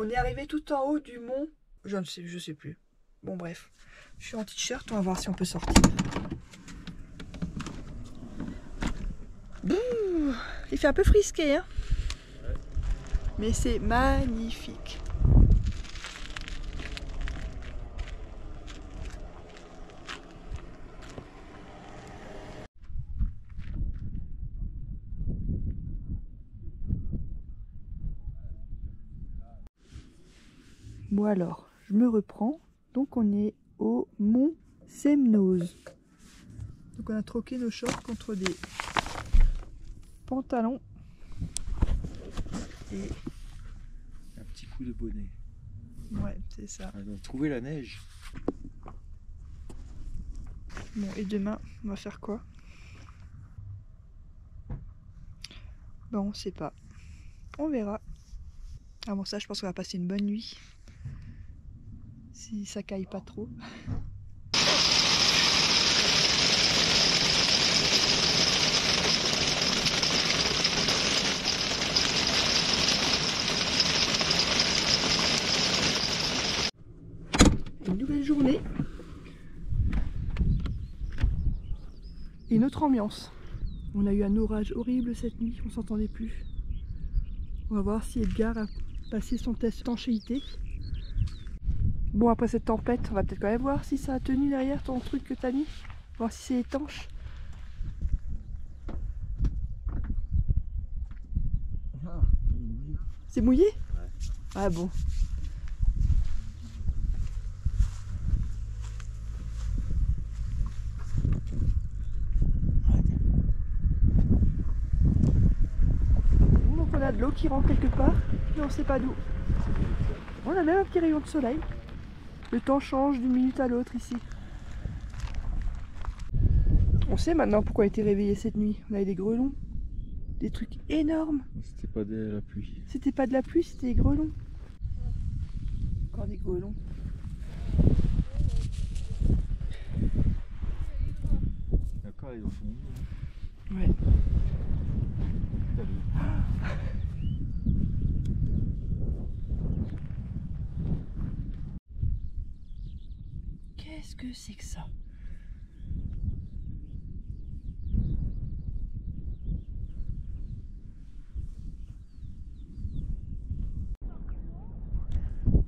On est arrivé tout en haut du mont. Je sais plus. Bon bref. Je suis en t-shirt, on va voir si on peut sortir. Bouh, il fait un peu frisqué, hein. Ouais. Mais c'est magnifique. Bon alors, je me reprends. Donc on est au mont Semnoz. Donc on a troqué nos shorts contre des pantalons et un petit coup de bonnet. Ouais, c'est ça. On a trouvé la neige. Bon, et demain, on va faire quoi? Bon, on sait pas. On verra. Avant ça, je pense qu'on va passer une bonne nuit. Si ça caille pas trop. Une nouvelle journée. Et une autre ambiance. On a eu un orage horrible cette nuit, on s'entendait plus. On va voir si Edgar a passé son test d'étanchéité. Bon, après cette tempête, on va peut-être quand même voir si ça a tenu derrière ton truc que t'as mis. Voir si c'est étanche. C'est mouillé? Ouais. Ah bon. Donc on a de l'eau qui rentre quelque part, mais on sait pas d'où. On a même un petit rayon de soleil. Le temps change d'une minute à l'autre ici. On sait maintenant pourquoi on a été réveillé cette nuit. On avait des grelons. Des trucs énormes. C'était pas de la pluie. C'était pas de la pluie, c'était des grelons. Encore des grelons. D'accord, ils ont fini. Ouais. Qu'est-ce que c'est que ça?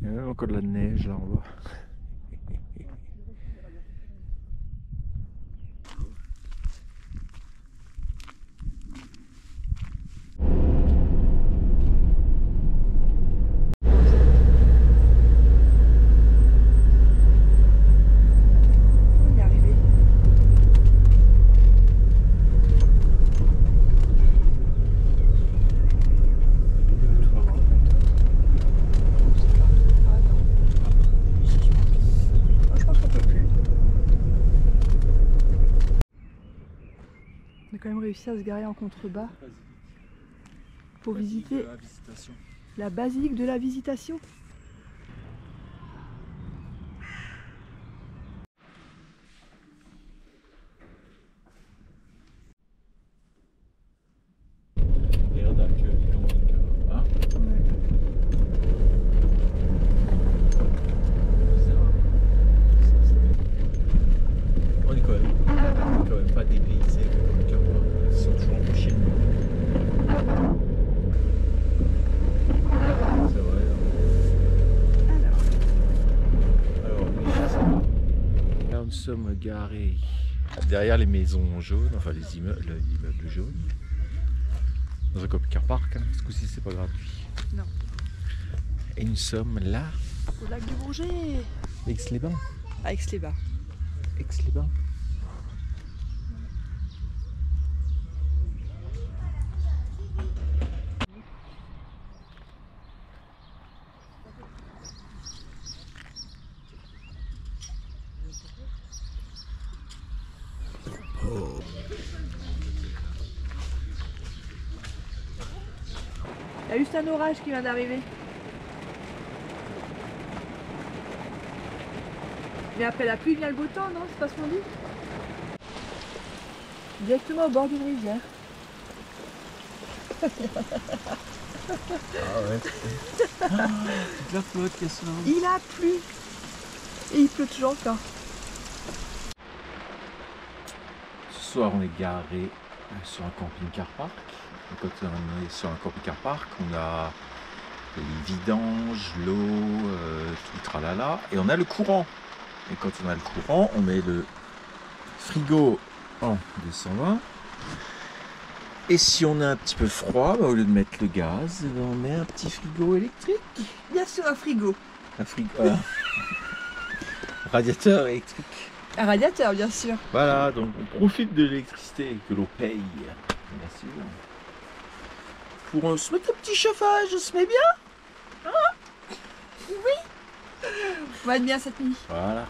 Il y a même encore de la neige là en bas. On a quand même réussi à se garer en contrebas pour visiter la basilique de la Visitation. On est quand même pas dépaysé comme le Cap. Ils sont toujours embauchés. C'est vrai. Alors oui, ça va. Là nous sommes garés derrière les maisons jaunes, enfin les immeubles jaunes. Dans un camping park, hein. Ce coup-ci c'est pas gratuit. Non. Et nous sommes là. Au lac du Bourget. Aix-les-Bains. À Aix-les-Bains. Aix-les-Bains. Oh. Il y a juste un orage qui vient d'arriver. Mais après la pluie vient le beau temps, non? C'est pas ce qu'on dit? Directement au bord d'une rivière. Ah ouais. Toute la flotte qui est là. Il a plu. Et il pleut toujours encore. Ce soir, on est garé sur un camping-car park. Et quand on est sur un camping-car park, on a les vidanges, l'eau, tout le tralala. Et on a le courant. Et quand on a le courant, on met le frigo en 220. Et si on a un petit peu froid, bah, au lieu de mettre le gaz, on met un petit frigo électrique. Bien sûr, un frigo. Un frigo. Radiateur électrique. Un radiateur, bien sûr. Voilà, donc on profite de l'électricité que l'on paye, bien sûr. Pour se mettre un petit chauffage, on se met bien. Hein? Oui. On va être bien cette nuit. Voilà.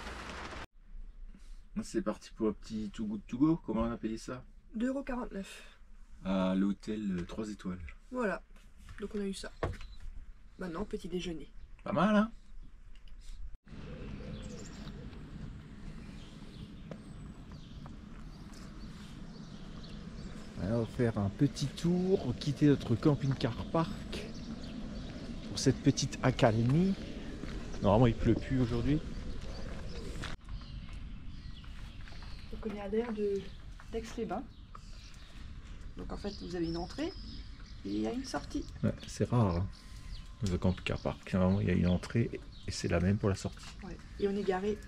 C'est parti pour un petit Too Good To Go, comment on a payé ça? 2,49 € à l'hôtel 3 étoiles. Voilà, donc on a eu ça. Maintenant, petit déjeuner. Pas mal, hein? On va faire un petit tour, quitter notre camping-car park pour cette petite accalmie. Normalement, il pleut plus aujourd'hui. Donc on est à l'air d'Aix-les-Bains. Donc en fait, vous avez une entrée et il y a une sortie. Ouais, c'est rare, hein, dans un camping-car park. Normalement, il y a une entrée et c'est la même pour la sortie. Ouais. Et on est garé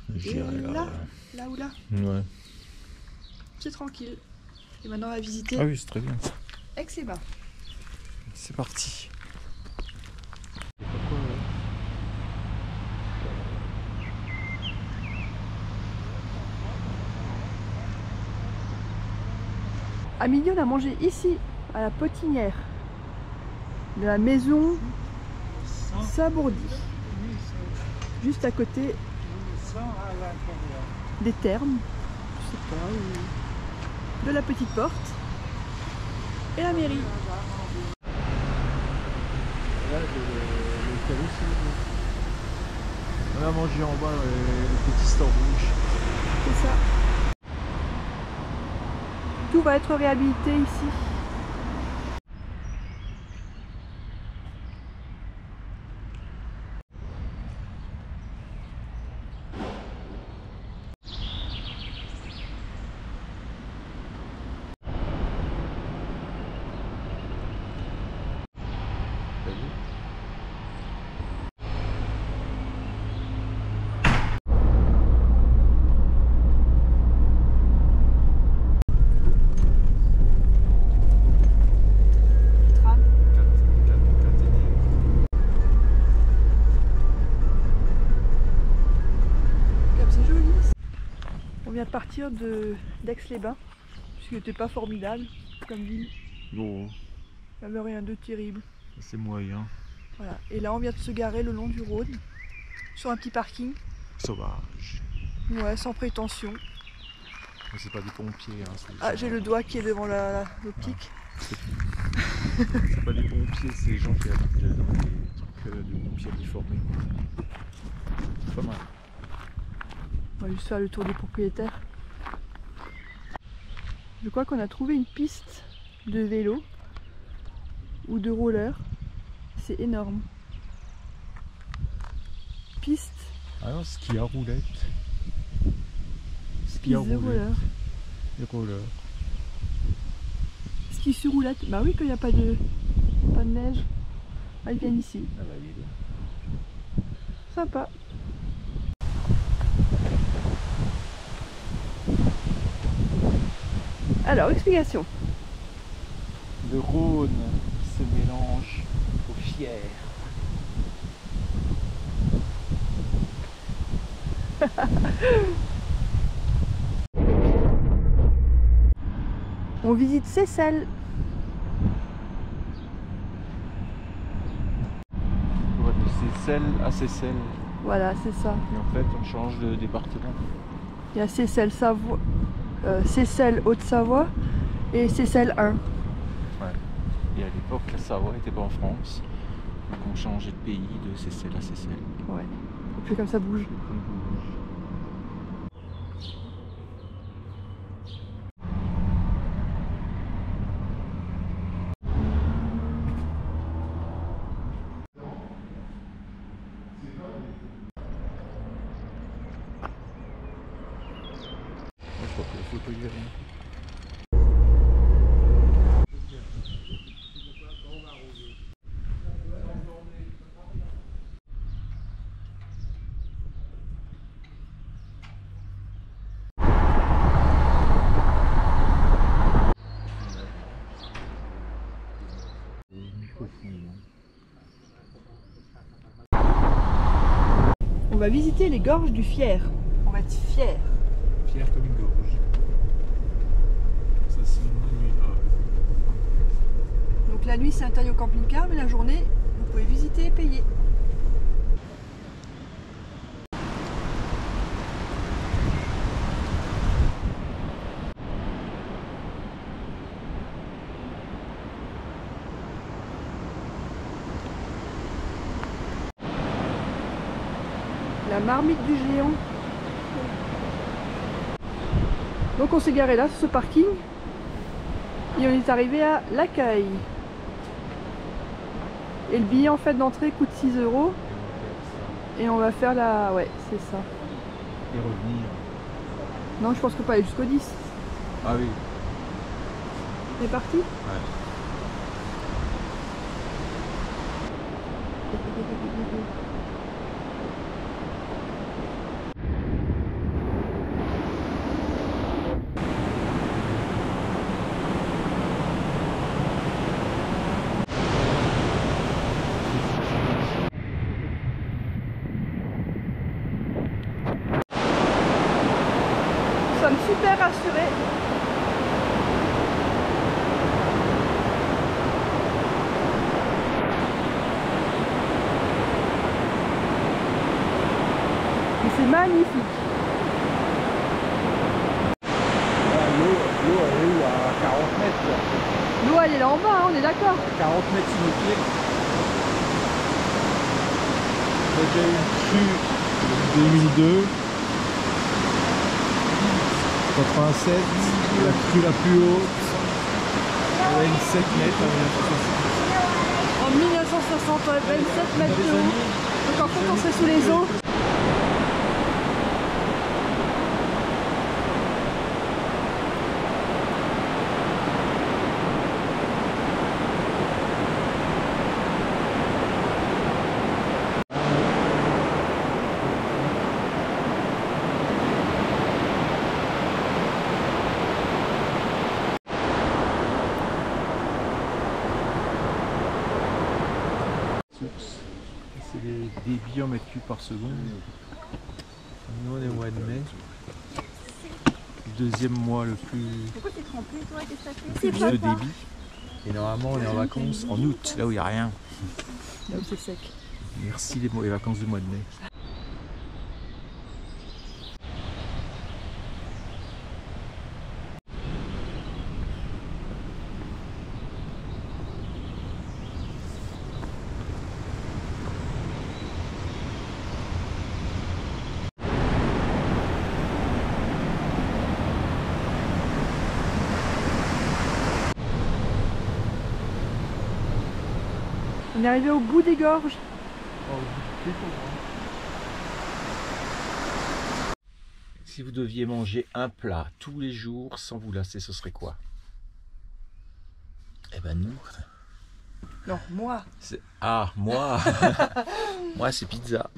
là ou là. Ouais. C'est tranquille. Et maintenant, on va visiter Ah oui, c'est très bien. Aix-les-Bains. C'est parti. À midi, on a mangé ici, à la potinière de la maison Sabourdi, juste à côté des thermes, je sais pas, ou de la petite porte et la mairie. Là, on a mangé en bas le petit store rouge. C'est ça. Tout va être réhabilité ici. On vient de partir d'Aix-les-Bains, puisque c'était pas formidable comme ville. Non, Il n'y avait rien de terrible. c'est moyen. Voilà. Et là, on vient de se garer le long du Rhône, sur un petit parking. Sauvage. Ouais, sans prétention. Mais c'est pas des pompiers. Hein, Ah, j'ai le doigt qui est devant l'optique. C'est pas des pompiers, c'est les gens qui habitent dans les trucs de pompiers réformés. C'est pas mal. On va juste faire le tour des propriétaires. Je crois qu'on a trouvé une piste de vélo ou de roller. C'est énorme. Piste. Ah non, ski à roulette. Ski à roller. Les rollers. Ski sur roulette. Bah oui, quand il n'y a pas de neige. Ah, ils viennent ici. Ah bah oui. Sympa. Alors, explication. Le Rhône se mélange au Fier. On visite Seyssel. On va de Seyssel à Seyssel. Voilà, c'est ça. Et en fait, on change de département. Il y a Seyssel, Seyssel Haute-Savoie et Seyssel 1. Ouais. Et à l'époque, la Savoie n'était pas en France. Donc on changeait de pays de Seyssel à Seyssel. Ouais. Et puis comme ça bouge. rien. On va visiter les gorges du Fier. On va être fiers. Fier comme une gorge. Ça c'est une nuit. Donc la nuit c'est interdit au camping-car, mais la journée vous pouvez visiter et payer. La marmite du géant. Donc on s'est garé là sur ce parking et on est arrivé à l'accueil. Et le billet en fait d'entrée coûte 6 € et on va faire la... ouais c'est ça. Et revenir. Non je pense qu'on peut aller jusqu'au 10. Ah oui. On est parti? Ouais. Nous sommes super rassurés. Et c'est magnifique. L'eau elle est où? À 40 mètres quoi. L'eau elle est là en bas, hein, on est d'accord. À 40 mètres sous nos pieds. On a déjà eu une crue en 2002. 87, la crue la plus haute. Elle a une 7 mètres En 1960, 27 mètres de haut. Donc en fait on serait sous les eaux. C'est les débits en mètres cubes par seconde. Nous on est au mois de mai. Deuxième mois le plus, Pourquoi t'es trempé toi? Qu'est-ce plus que ça de fait? débit. Et normalement on est en vacances en août, là où il n'y a rien. Là où c'est sec. Merci les vacances du mois de mai. On est arrivé au bout des gorges. Si vous deviez manger un plat tous les jours sans vous lasser, ce serait quoi? Eh ben nous. Non, moi. Ah, moi. Moi c'est pizza.